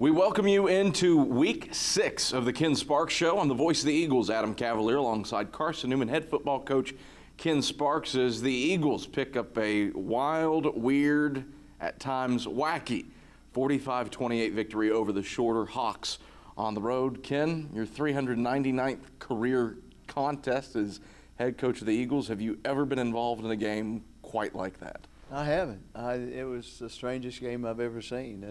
We welcome you into week 6 of the Ken Sparks Show. I'm the voice of the Eagles, Adam Cavalier, alongside Carson-Newman head football coach Ken Sparks, as the Eagles pick up a wild, weird, at times wacky 45-28 victory over the Shorter Hawks on the road. Ken, your 399th career contest as head coach of the Eagles. Have you ever been involved in a game quite like that? I haven't. It was the strangest game I've ever seen,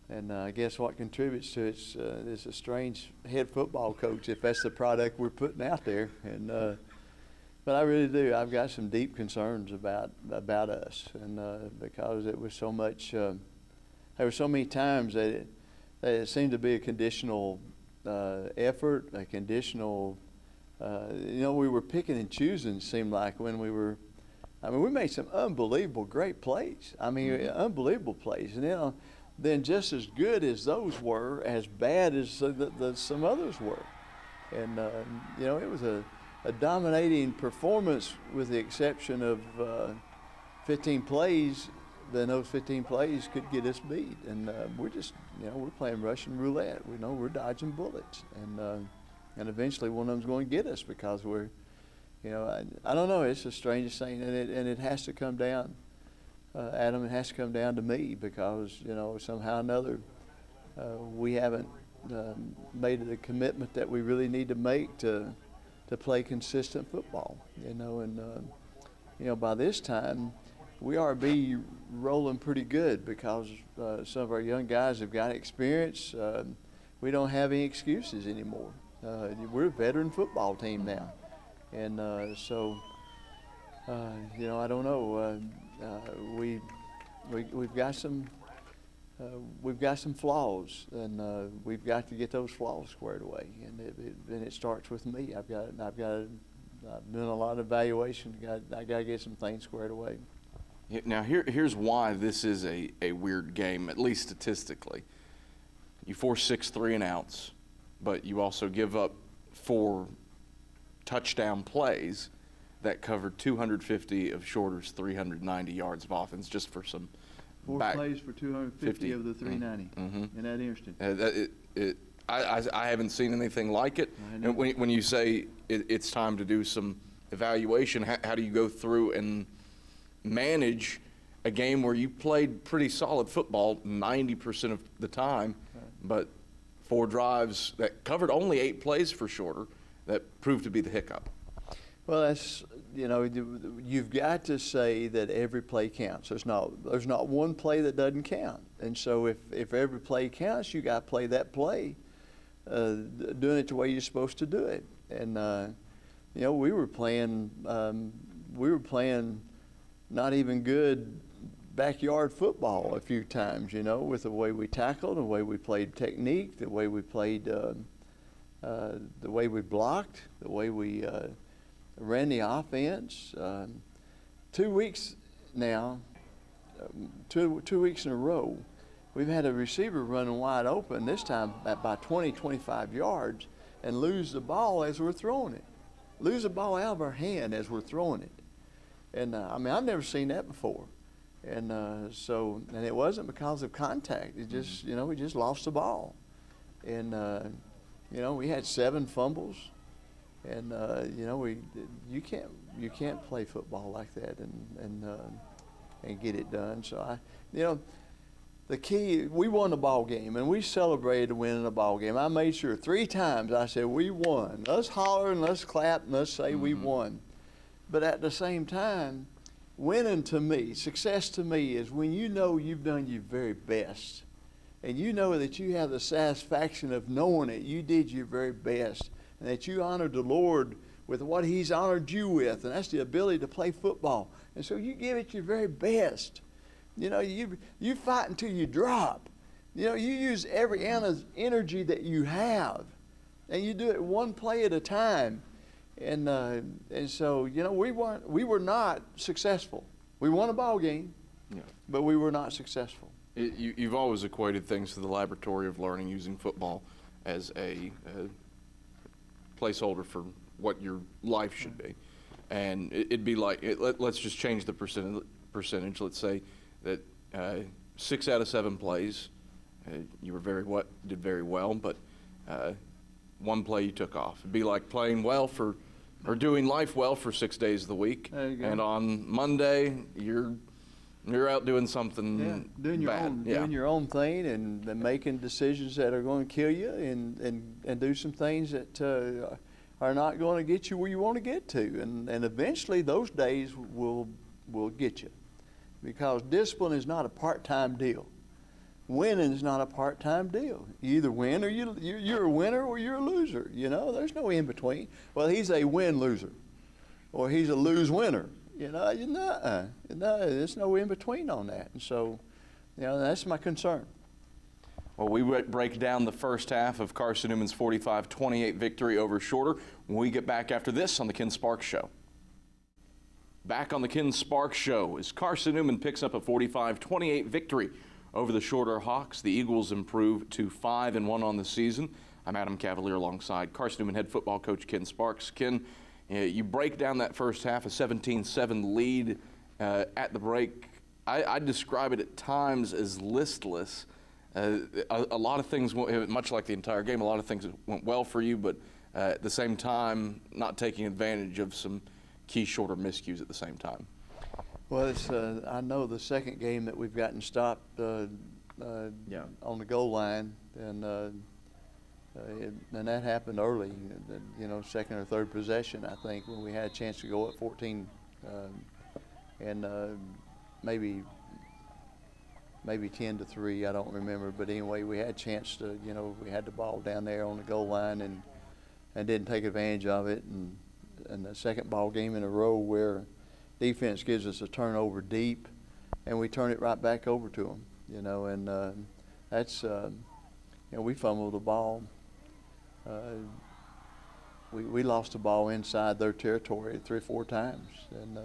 and I guess what contributes to it is a strange head football coach, if that's the product we're putting out there. And but I really do. I've got some deep concerns about us, and because it was so much. There were so many times that it seemed to be a conditional effort, a conditional. We were picking and choosing. It seemed like when we were. I mean, we made some unbelievable, great plays. I mean, unbelievable plays, and then just as good as those were, as bad as some others were. And, it was a dominating performance with the exception of 15 plays. Then those 15 plays could get us beat. And we're just, we're playing Russian roulette. We know we're dodging bullets. And eventually one of them's going to get us because we're, I don't know. It's the strangest thing. And it has to come down. Adam, it has to come down to me because, somehow or another we haven't made the commitment that we really need to make to play consistent football, and by this time we ought to be rolling pretty good because some of our young guys have got experience. We don't have any excuses anymore. We're a veteran football team now, and so I don't know. We've got some flaws, and we've got to get those flaws squared away. And it starts with me. I've done a lot of evaluation. I got to get some things squared away. Now here's why this is a weird game, at least statistically. You force 6 3-and-outs, but you also give up 4 touchdown plays that covered 250 of Shorter's 390 yards of offense, just for some 4 plays for 250 of the 390. Mm-hmm. Isn't that interesting? I haven't seen anything like it. And when you say it's time to do some evaluation, how do you go through and manage a game where you played pretty solid football 90% of the time, but 4 drives that covered only 8 plays for Shorter that proved to be the hiccup? Well, that's, you've got to say that every play counts. There's not one play that doesn't count. And so if every play counts, you got to play that play, doing it the way you're supposed to do it. And, we were playing not even good backyard football a few times, with the way we tackled, the way we played technique, the way we played, the way we blocked, the way we ran the offense. 2 weeks now, 2 weeks in a row, we've had a receiver running wide open, this time by 20, 25 yards, and lose the ball as we're throwing it. Lose the ball out of our hand as we're throwing it. And, I've never seen that before. And and it wasn't because of contact. It just, we just lost the ball. And, we had 7 fumbles. And you can't play football like that and get it done. So the key, we won the ball game and we celebrated winning the ball game. I made sure 3 times I said we won. Let's holler and let's clap and let's say we won. But at the same time, winning to me, success to me, is when you've done your very best, and you know that you have the satisfaction of knowing that you did your very best. And that you honored the Lord with what He's honored you with, and that's the ability to play football. And so you give it your very best. You fight until you drop. You use every ounce of energy that you have, and you do it one play at a time. And so we were not successful. We won a ball game, but we were not successful. You've always equated things to the laboratory of learning using football as a placeholder for what your life should be. And it'd be like, let's just change the percentage. Let's say that 6 out of 7 plays You were did very well, but one play you took off. It'd be like playing well or doing life well for 6 days of the week, and on Monday you're out doing something doing your own thing and making decisions that are going to kill you, and do some things that are not going to get you where you want to get to, and eventually those days will get you, because discipline is not a part-time deal. Winning is not a part-time deal. You either win or you're a winner or you're a loser. You know, there's no in between. Well, he's a win loser, or he's a lose winner. You know, no, there's no in between on that. And so, you know, that's my concern. Well, we break down the first half of Carson-Newman's 45-28 victory over Shorter when we get back after this on the Ken Sparks Show. Back on the Ken Sparks Show as Carson-Newman picks up a 45-28 victory over the Shorter Hawks. The Eagles improve to 5-1 on the season. I'm Adam Cavalier alongside Carson-Newman head football coach Ken Sparks. Ken, you break down that first half, a 17-7 lead at the break. I describe it at times as listless. A lot of things, much like the entire game, a lot of things went well for you, but at the same time, not taking advantage of some key Shorter miscues at the same time. Well, I know the second game that we've gotten stopped on the goal line, and that happened early, you know, second or third possession, I think, when we had a chance to go up 14, and maybe 10-3, I don't remember, but anyway, we had a chance to, you know, we had the ball down there on the goal line and didn't take advantage of it, and the second ball game in a row where defense gives us a turnover deep, and we turn it right back over to them, you know, and that's, you know, we fumbled the ball. We lost the ball inside their territory 3 or 4 times, and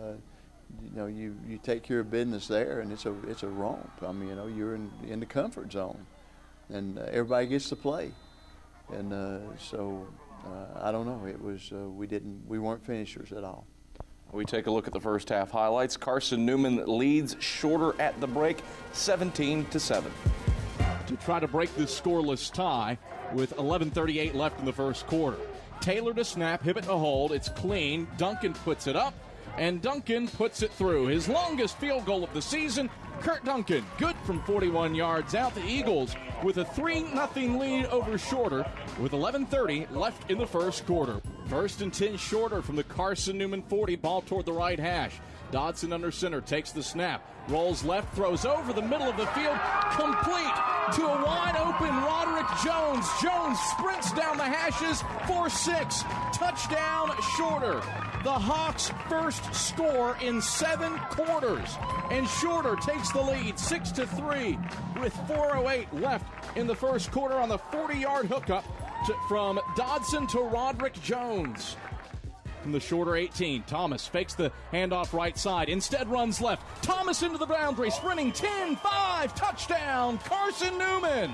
you know, you take care of business there, and it's a romp. I mean, you know, you're in the comfort zone, and everybody gets to play, and so I don't know. It was we weren't finishers at all. We take a look at the first half highlights. Carson-Newman leads Shorter at the break, 17-7. To try to break this scoreless tie with 11:38 left in the first quarter. Taylor to snap, Hibbett to hold. It's clean. Duncan puts it up, and Duncan puts it through. His longest field goal of the season. Kurt Duncan, good from 41 yards out. The Eagles with a 3-0 lead over Shorter with 11:30 left in the first quarter. 1st and 10 Shorter from the Carson-Newman 40, ball toward the right hash. Dodson under center, takes the snap, rolls left, throws over the middle of the field, complete to a wide-open Roderick Jones. Jones sprints down the hashes for 6. Touchdown, Shorter. The Hawks' first score in 7 quarters, and Shorter takes the lead 6-3 with 4:08 left in the first quarter on the 40-yard hookup from Dodson to Roderick Jones. From the Shorter 18, Thomas fakes the handoff right side, instead runs left. Thomas into the boundary, sprinting 10-5, touchdown, Carson-Newman.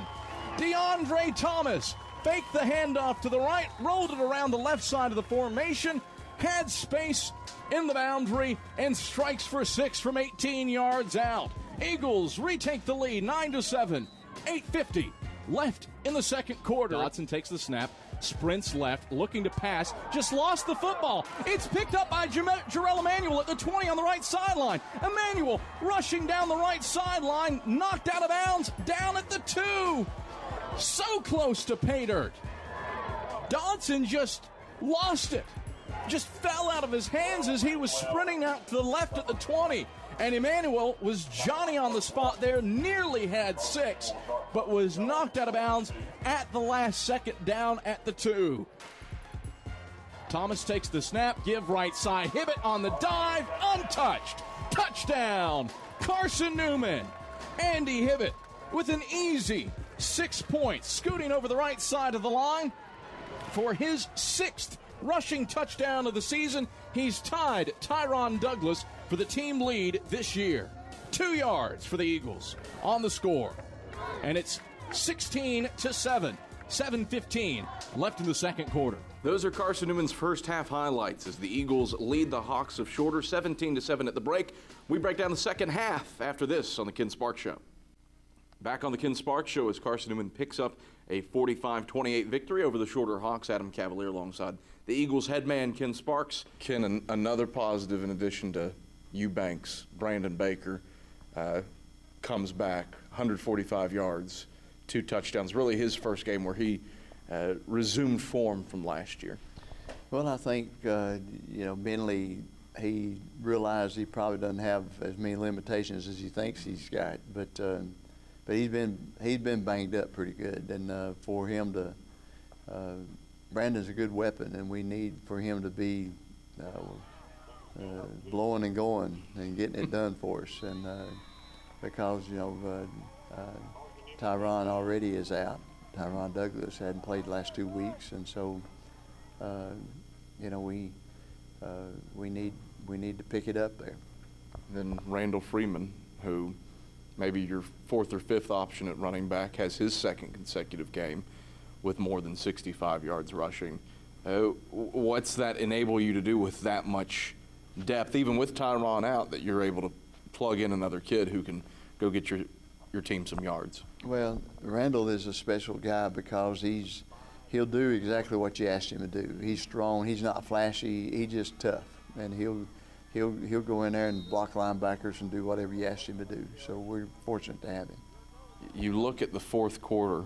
DeAndre Thomas faked the handoff to the right, rolled it around the left side of the formation, had space in the boundary, and strikes for 6 from 18 yards out. Eagles retake the lead, 9-7, 8:50 left in the second quarter. Dodson takes the snap, sprints left, looking to pass, just lost the football. It's picked up by Jarrell Emanuel at the 20 on the right sideline. Emanuel rushing down the right sideline, knocked out of bounds, down at the 2. So close to pay dirt. Dodson just lost it. Just fell out of his hands as he was sprinting out to the left at the 20. And Emanuel was Johnny on the spot there, nearly had 6, but was knocked out of bounds at the last second down at the 2. Thomas takes the snap, give right side, Hibbett on the dive, untouched. Touchdown, Carson-Newman. Andy Hibbett with an easy 6 points, scooting over the right side of the line for his 6th rushing touchdown of the season. He's tied Tyron Douglas for the team lead this year. 2 yards for the Eagles on the score. And it's 16-7, 7:15 left in the second quarter. Those are Carson-Newman's first half highlights as the Eagles lead the Hawks of Shorter 17-7 at the break. We break down the second half after this on the Ken Sparks Show. Back on the Ken Sparks Show as Carson-Newman picks up a 45-28 victory over the Shorter Hawks. Adam Cavalier alongside the Eagles head man Ken Sparks. Ken, another positive in addition to Eubanks, Brandon Baker comes back, 145 yards, 2 touchdowns. Really his first game where he resumed form from last year. Well, I think, mentally he realized he probably doesn't have as many limitations as he thinks he's got, but he's been banged up pretty good, and for him to Brandon's a good weapon, and we need for him to be blowing and going and getting it done for us, and because Tyron already is out. Tyron Douglas hadn't played the last 2 weeks, and so we need to pick it up there. Then Randall Freeman, who maybe your 4th or 5th option at running back, has his 2nd consecutive game with more than 65 yards rushing. What's that enable you to do with that much depth, even with Tyron out, that you're able to plug in another kid who can go get your team some yards? Well, Randall is a special guy because he'll do exactly what you asked him to do. He's strong. He's not flashy. He's just tough, and he'll go in there and block linebackers and do whatever you asked him to do. So we're fortunate to have him. You look at the 4th quarter,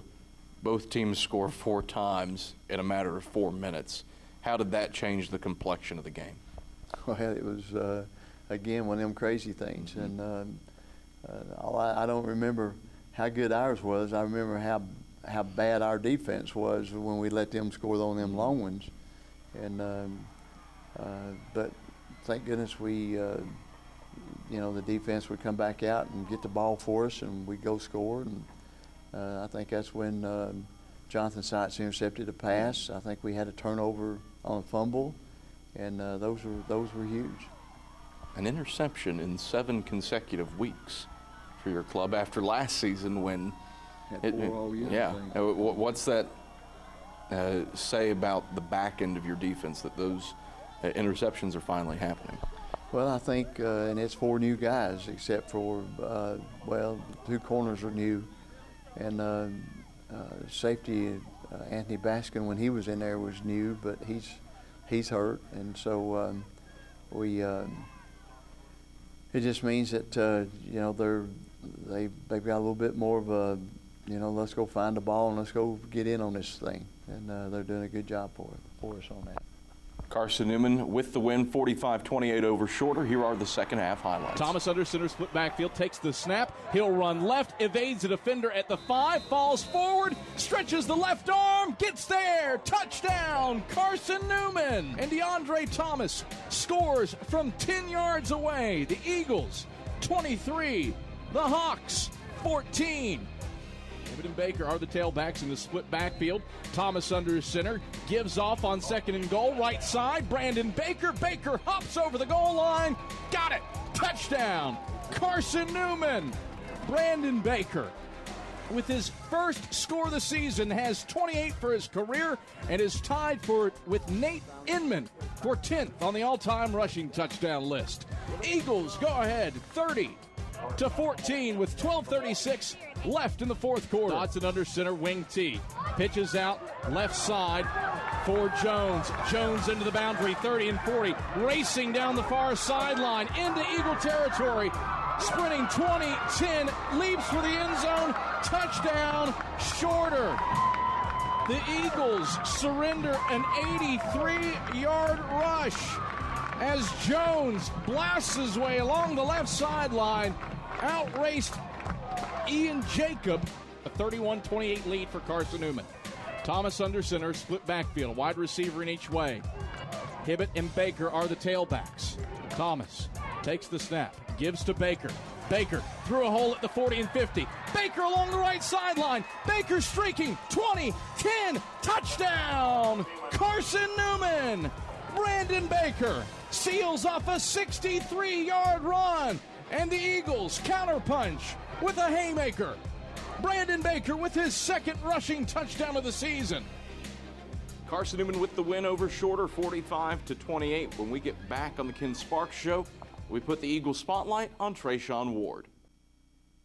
both teams score 4 times in a matter of 4 minutes. How did that change the complexion of the game? Well, it was, again, one of them crazy things. And I don't remember how good ours was. I remember how bad our defense was when we let them score on them long ones. And but thank goodness the defense would come back out and get the ball for us, and we'd go score. And I think that's when Jonathan Sykes intercepted a pass. I think we had a turnover on a fumble, and those were huge. An interception in 7 consecutive weeks for your club after last season when what's that say about the back end of your defense that those interceptions are finally happening? Well, I think, and it's 4 new guys, except for, 2 corners are new, and safety Anthony Baskin, when he was in there, was new, but he's hurt, and so it just means that they've got a little bit more of a let's go find the ball and let's go get in on this thing, and they're doing a good job for us on that. Carson-Newman with the win, 45-28 over Shorter. Here are the second half highlights. Thomas under center, split backfield, takes the snap. He'll run left, evades a defender at the 5, falls forward, stretches the left arm, gets there. Touchdown, Carson-Newman. And DeAndre Thomas scores from 10 yards away. The Eagles, 23. The Hawks, 14. David and Baker are the tailbacks in the split backfield. Thomas under center, gives off on 2nd and goal, right side. Brandon Baker. Baker hops over the goal line. Got it. Touchdown. Carson-Newman. Brandon Baker, with his first score of the season, has 28 for his career and is tied with Nate Inman for 10th on the all-time rushing touchdown list. Eagles go ahead 30-14 with 12:36 left in the 4th quarter. Dodson under center, wing T. Pitches out left side for Jones. Jones into the boundary, 30 and 40. Racing down the far sideline into Eagle territory. Sprinting 20, 10, leaps for the end zone. Touchdown, Shorter. The Eagles surrender an 83-yard rush as Jones blasts his way along the left sideline. Outraced Ian Jacob, a 31-28 lead for Carson-Newman. Thomas under center, split backfield, wide receiver in each way. Hibbett and Baker are the tailbacks. Thomas takes the snap, gives to Baker. Baker through a hole at the 40 and 50. Baker along the right sideline. Baker streaking, 20, 10, touchdown! Carson-Newman! Brandon Baker seals off a 63-yard run, and the Eagles counterpunch with a haymaker. Brandon Baker with his 2nd rushing touchdown of the season. Carson-Newman with the win over Shorter, 45-28. When we get back on the Ken Sparks Show, we put the Eagles spotlight on Trayshawn Ward.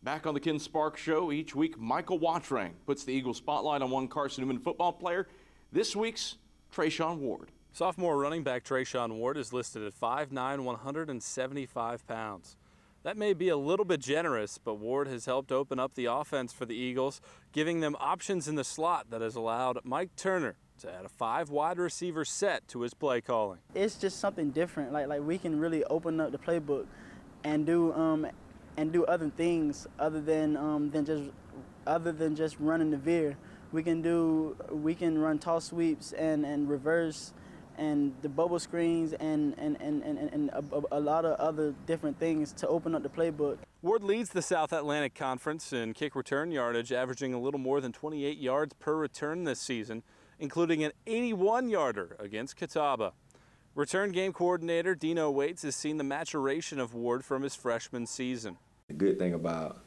Back on the Ken Sparks Show each week, Michael Watrang puts the Eagles spotlight on one Carson-Newman football player. This week's Trayshawn Ward. Sophomore running back Trayshawn Ward is listed at 5'9", 175 pounds. That may be a little bit generous, but Ward has helped open up the offense for the Eagles, giving them options in the slot that has allowed Mike Turner to add a 5 wide receiver set to his play calling. It's just something different. Like we can really open up the playbook and do other things other than just running the veer. We can run toss sweeps and reverse and the bubble screens and a lot of other different things to open up the playbook. Ward leads the South Atlantic Conference in kick return yardage, averaging a little more than 28 yards per return this season, including an 81-yarder against Catawba. Return game coordinator Dino Waits has seen the maturation of Ward from his freshman season. The good thing about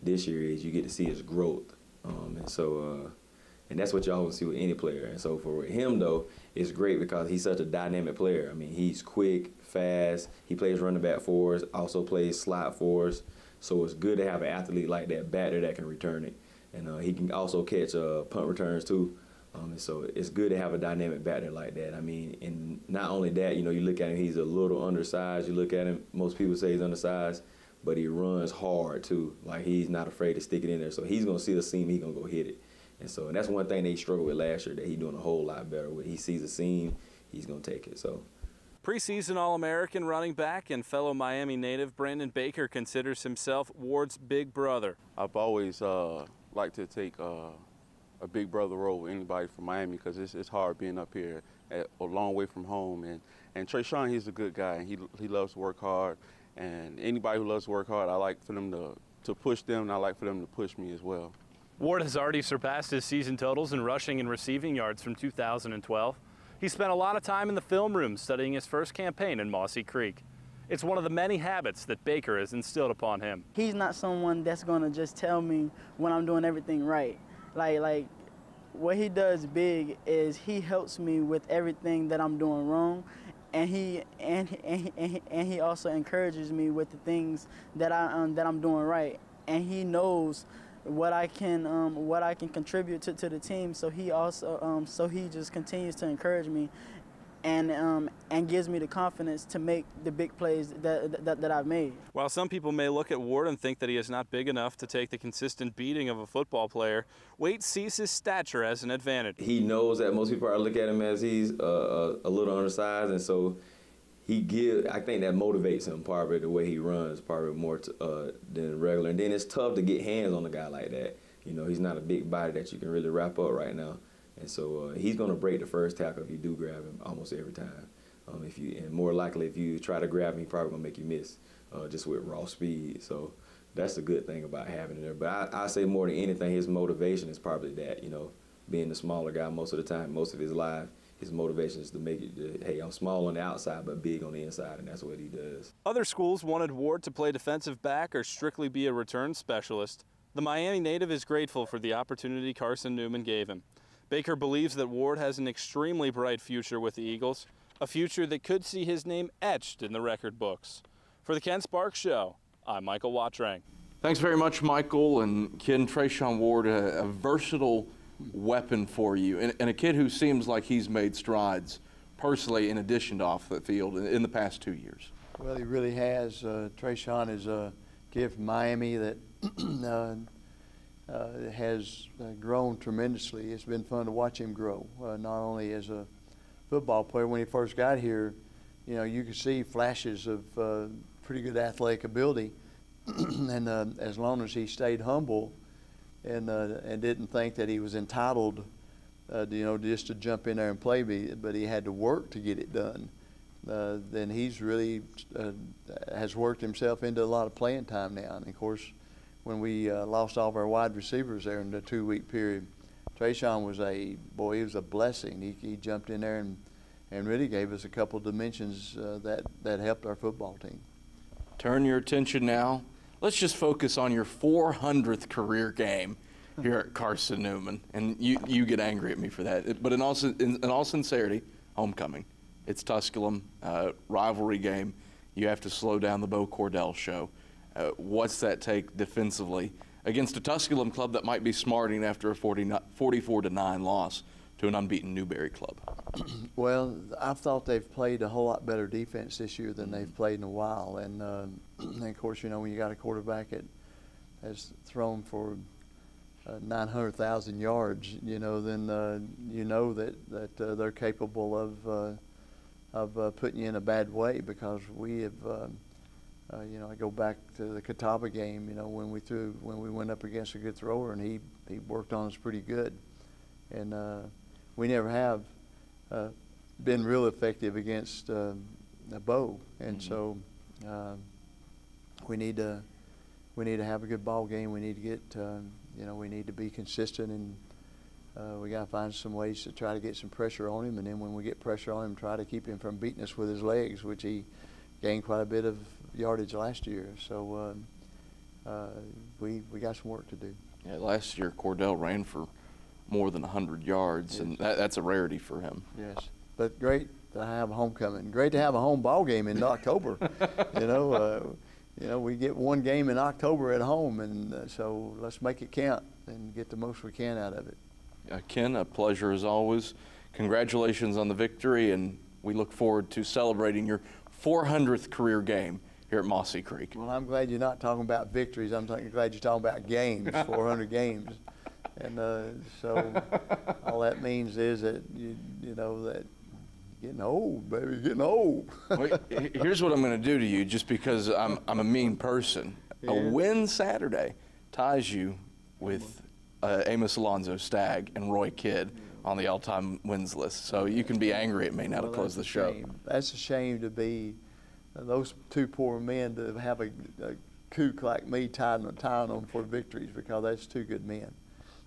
this year is you get to see his growth, and that's what you always see with any player. And so for him, though, it's great because he's such a dynamic player. I mean, he's quick, fast. He plays running back for us, also plays slot for us. So it's good to have an athlete like that back there that can return it. And he can also catch punt returns, too. And so it's good to have a dynamic back there like that. I mean, and not only that, you look at him, he's a little undersized. You look at him, most people say he's undersized, but he runs hard, too. Like, he's not afraid to stick it in there. So he's going to see the seam, he's going to go hit it. And that's one thing they struggled with last year that he's doing a whole lot better with. He sees a seam, he's going to take it. So. Preseason All-American running back and fellow Miami native Brandon Baker considers himself Ward's big brother. I've always liked to take a big brother role with anybody from Miami because it's hard being up here a long way from home. And Trayshawn, he's a good guy, and he loves to work hard. And anybody who loves to work hard, I like for them to push them, and I like for them to push me as well. Ward has already surpassed his season totals in rushing and receiving yards from 2012. He spent a lot of time in the film room studying his first campaign in Mossy Creek. It's one of the many habits that Baker has instilled upon him. He's not someone that's gonna just tell me when I'm doing everything right. Like what he does big is he helps me with everything that I'm doing wrong, and he also encourages me with the things that I'm doing right, and he knows what I can contribute to the team. So he also so he just continues to encourage me and gives me the confidence to make the big plays that I've made. While some people may look at Ward and think that he is not big enough to take the consistent beating of a football player, Waits sees his stature as an advantage. He knows that most people are looking at him as he's a little undersized, and so I think that motivates him, part of it, the way he runs, part of it more than regular. And then it's tough to get hands on a guy like that. He's not a big body that you can really wrap up right now. And so he's going to break the first tackle if you do grab him almost every time. And more likely, if you try to grab him, he's probably going to make you miss just with raw speed. So that's the good thing about having him there. But I say more than anything, his motivation is probably that, being the smaller guy most of the time, most of his life. His motivation is to make it, hey, I'm small on the outside but big on the inside, and that's what he does. Other schools wanted Ward to play defensive back or strictly be a return specialist. The Miami native is grateful for the opportunity Carson-Newman gave him. Baker believes that Ward has an extremely bright future with the Eagles, a future that could see his name etched in the record books. For the Ken Sparks Show, I'm Michael Watrang. Thanks very much, Michael. And Ken, Trayshawn Ward, a versatile weapon for you, and a kid who seems like he's made strides personally in addition to off the field in the past 2 years. Well, he really has. Trayshawn is a kid from Miami that has grown tremendously. It's been fun to watch him grow, not only as a football player. When he first got here, you could see flashes of pretty good athletic ability, and as long as he stayed humble and didn't think that he was entitled, just to jump in there and play, but he had to work to get it done, then he's really has worked himself into a lot of playing time now. And of course, when we lost all of our wide receivers there in the 2-week period, Trayshawn was he was a blessing. He jumped in there and really gave us a couple dimensions that helped our football team. Turn your attention now. Let's just focus on your 400th career game here at Carson-Newman. And you get angry at me for that. But in all sincerity, homecoming. It's Tusculum, rivalry game. You have to slow down the Bo Cordell show. What's that take defensively against a Tusculum club that might be smarting after a 44-9 loss to an unbeaten Newberry club? Well, I've thought they've played a whole lot better defense this year than they've played in a while. And of course, you know, when you got a quarterback that has thrown for 900,000 yards, you know, then you know that they're capable of putting you in a bad way, because we have, you know, I go back to the Catawba game, you know, when we went up against a good thrower, and he worked on us pretty good. And we never have been real effective against a Bow, and so we need to have a good ball game. We need to get you know, we need to be consistent, and we got to find some ways to try to get some pressure on him, and then when we get pressure on him, try to keep him from beating us with his legs, which he gained quite a bit of yardage last year. So we got some work to do. Yeah, last year Cordell ran for more than 100 yards, yes. And that's a rarity for him. Yes, but great to have a homecoming. Great to have a home ball game in October. You know, we get one game in October at home, and so let's make it count and get the most we can out of it. Ken, a pleasure as always. Congratulations on the victory, and we look forward to celebrating your 400th career game here at Mossy Creek. Well, I'm glad you're not talking about victories. I'm glad you're talking about games, 400 games. And so all that means is that, you know, that getting old, baby, getting old. Well, here's what I'm going to do to you, just because I'm a mean person. Yeah. A win Saturday ties you with Amos Alonzo Stagg and Roy Kidd on the all-time wins list. So you can be angry at me now to close the show. That's a shame to be those two poor men, to have a kook like me tying them for victories, because that's two good men.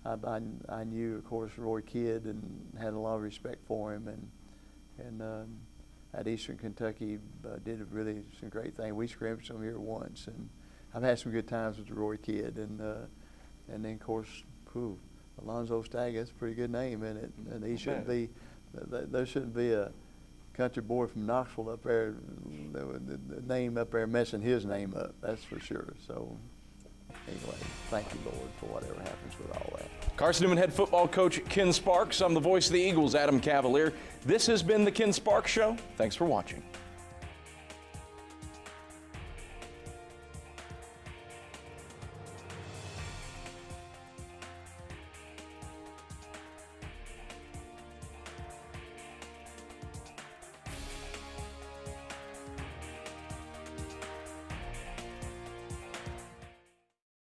I knew, of course, Roy Kidd and had a lot of respect for him, and at Eastern Kentucky did really some great things. We scrimmaged them here once, and I've had some good times with Roy Kidd, and then of course, Alonzo Stagg, that's a pretty good name, isn't it? And he shouldn't be, there shouldn't be a country boy from Knoxville up there, the name up there messing his name up, that's for sure. So anyway, thank you, Lord, for whatever happens with all that. Carson-Newman head football coach Ken Sparks. I'm the voice of the Eagles, Adam Cavalier. This has been the Ken Sparks Show. Thanks for watching.